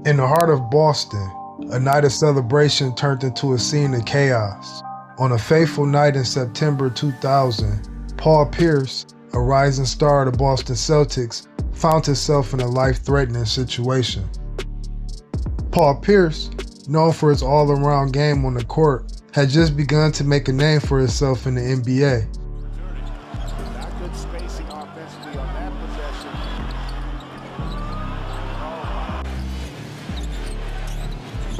In the heart of Boston, a night of celebration turned into a scene of chaos. On a fateful night in September 2000, Paul Pierce, a rising star of the Boston Celtics, found himself in a life-threatening situation. Paul Pierce, known for his all-around game on the court, had just begun to make a name for himself in the NBA. Not good spacing offensively on that possession.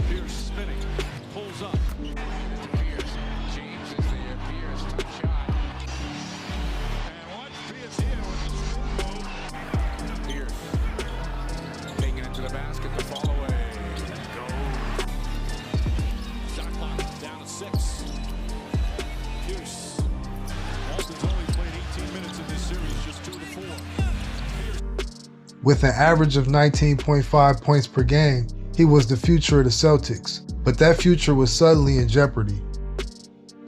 Pierce spinning, pulls up. Pierce, James is there. Pierce, tough shot. And watch Pierce here with the move. Pierce taking it to the basket to fall away. Go. Shot clock down to 6. Pierce. Boston's only played 18 minutes in this series, just 2 to 4. With an average of 19.5 points per game, he was the future of the Celtics, but that future was suddenly in jeopardy.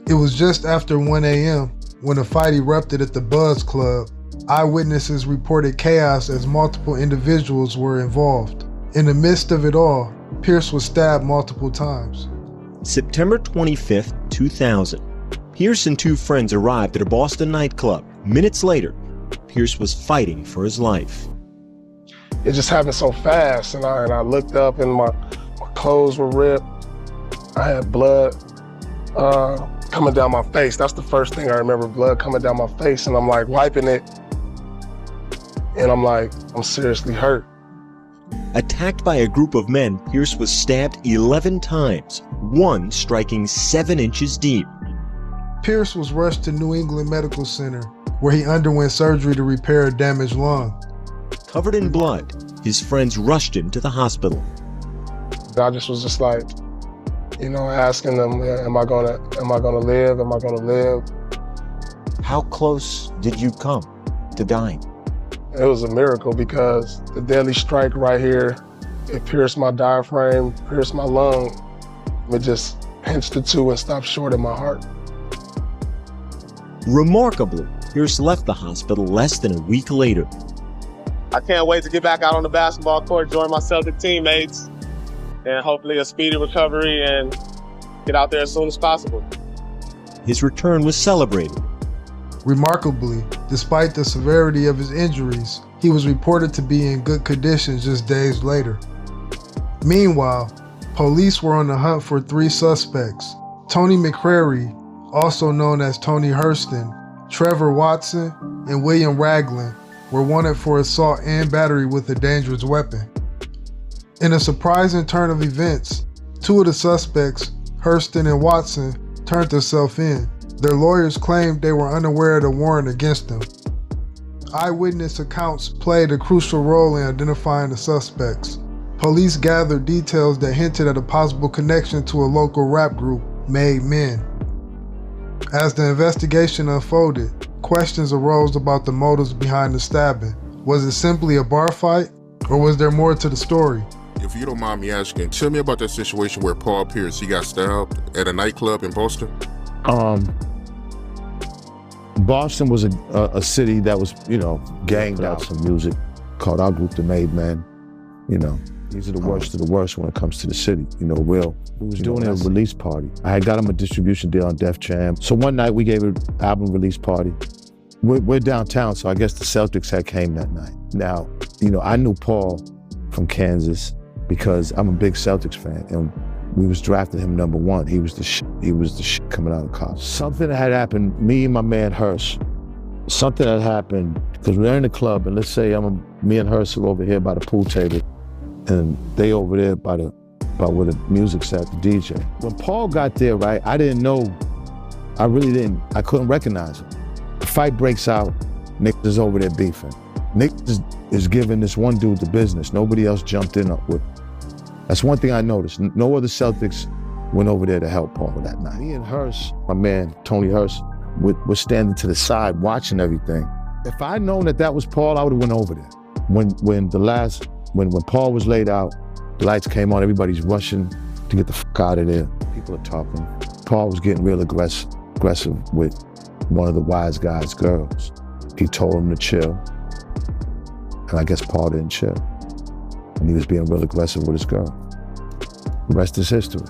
It was just after 1 a.m. when a fight erupted at the Buzz Club. Eyewitnesses reported chaos as multiple individuals were involved. In the midst of it all, Pierce was stabbed multiple times. September 25th, 2000. Pierce and two friends arrived at a Boston nightclub. Minutes later, Pierce was fighting for his life. It just happened so fast, and I looked up and my clothes were ripped. I had blood coming down my face. That's the first thing I remember, blood coming down my face, and I'm like wiping it. And I'm like, I'm seriously hurt. Attacked by a group of men, Pierce was stabbed 11 times, one striking 7 inches deep. Pierce was rushed to New England Medical Center, where he underwent surgery to repair a damaged lung. Covered in blood, his friends rushed him to the hospital. I was like, asking them, am I gonna live? Am I gonna live? How close did you come to dying? It was a miracle because the deadly strike right here, it pierced my diaphragm, pierced my lung. It just pinched the two and stopped short of my heart. Remarkably, Pierce left the hospital less than a week later. I can't wait to get back out on the basketball court, join my Celtic teammates, and hopefully a speedy recovery and get out there as soon as possible. His return was celebrated. Remarkably, despite the severity of his injuries, he was reported to be in good condition just days later. Meanwhile, police were on the hunt for 3 suspects: Tony McCrary, also known as Tony Hurston, Trevor Watson, and William Ragland, were wanted for assault and battery with a dangerous weapon. In a surprising turn of events, 2 of the suspects, Hurston and Watson, turned themselves in. Their lawyers claimed they were unaware of the warrant against them. Eyewitness accounts played a crucial role in identifying the suspects. Police gathered details that hinted at a possible connection to a local rap group, Made Men. As the investigation unfolded, questions arose about the motives behind the stabbing. Was it simply a bar fight, or was there more to the story? If you don't mind me asking, tell me about that situation where Paul Pierce, he got stabbed at a nightclub in Boston. Boston was a city that was, ganged out some music, called our group the Made Men. These are the worst of the worst when it comes to the city. We was doing a release party. I had got him a distribution deal on Def Jam. So one night we gave an album release party. We're downtown, so I guess the Celtics had came that night. Now, I knew Paul from Kansas because I'm a big Celtics fan, and we was drafting him #1. He was the shit. He was the shit coming out of college. Something had happened, me and my man Hirsch, something had happened, because we're in the club, and let's say me and Hirsch are over here by the pool table, and they over there by where the music's at, the DJ. When Paul got there, right, I didn't know, I couldn't recognize him. The fight breaks out, Nick is over there beefing. Nick is giving this one dude the business. Nobody else jumped in with. That's one thing I noticed. No other Celtics went over there to help Paul that night. Me and Hirsch, my man, Tony Hirsch, were standing to the side watching everything. If I'd known that was Paul, I would've went over there. When Paul was laid out, the lights came on, everybody's rushing to get the fuck out of there. People are talking. Paul was getting real aggressive with one of the wise guys' girls. He told him to chill, and I guess Paul didn't chill. And he was being real aggressive with his girl. The rest is history.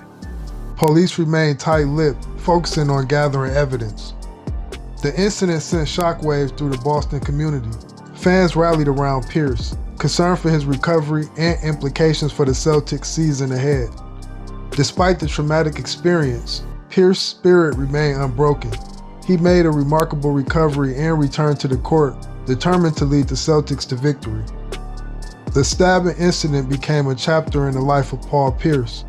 Police remained tight-lipped, focusing on gathering evidence. The incident sent shockwaves through the Boston community. Fans rallied around Pierce, concerned for his recovery and implications for the Celtics season ahead. Despite the traumatic experience, Pierce's spirit remained unbroken. He made a remarkable recovery and returned to the court, determined to lead the Celtics to victory. The stabbing incident became a chapter in the life of Paul Pierce.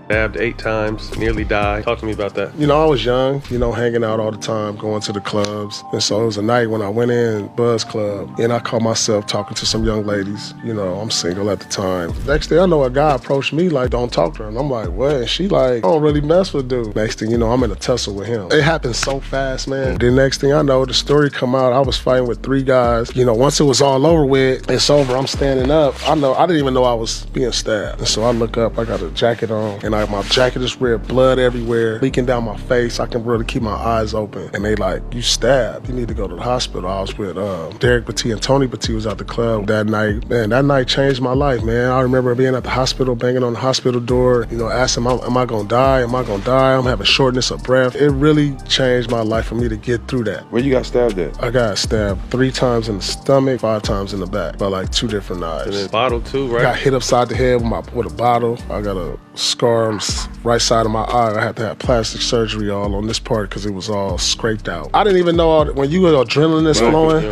Stabbed 8 times, nearly died. Talk to me about that. You know, I was young, hanging out all the time, going to the clubs. And so it was a night when I went in, Buzz Club, and I caught myself talking to some young ladies. I'm single at the time. Next thing I know, a guy approached me like, don't talk to her. And I'm like, what? And she like, I don't really mess with dude. Next thing you know, I'm in a tussle with him. It happened so fast, man. The next thing I know, the story come out, I was fighting with 3 guys. Once it was all over with, it's over, I'm standing up. I didn't even know I was being stabbed. And so I look up, I got a jacket on, and my jacket is red, blood everywhere, leaking down my face. I can really keep my eyes open. And they like, you stabbed. You need to go to the hospital. I was with Derek Battie and Tony Battie was at the club that night. Man, that night changed my life, man. I remember being at the hospital, banging on the hospital door, asking, am I gonna die? Am I gonna die? I'm having shortness of breath. It really changed my life for me to get through that. Where you got stabbed at? I got stabbed 3 times in the stomach, 5 times in the back by like 2 different knives. And then bottle too, right? Got hit upside the head with a bottle. I got a scar on the right side of my eye. I had to have plastic surgery all on this part because it was all scraped out. I didn't even know when you adrenaline is flowing,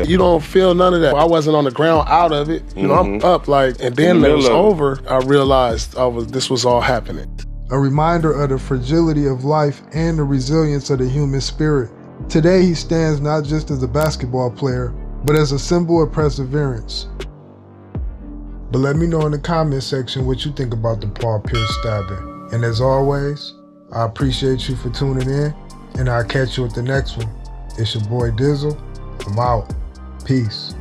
you don't feel none of that. I wasn't on the ground out of it. I'm up and then when it was over, I realized this was all happening. A reminder of the fragility of life and the resilience of the human spirit. Today he stands not just as a basketball player, but as a symbol of perseverance. But let me know in the comment section what you think about the Paul Pierce stabbing. And as always, I appreciate you for tuning in, and I'll catch you at the next one. It's your boy Dizzle. I'm out. Peace.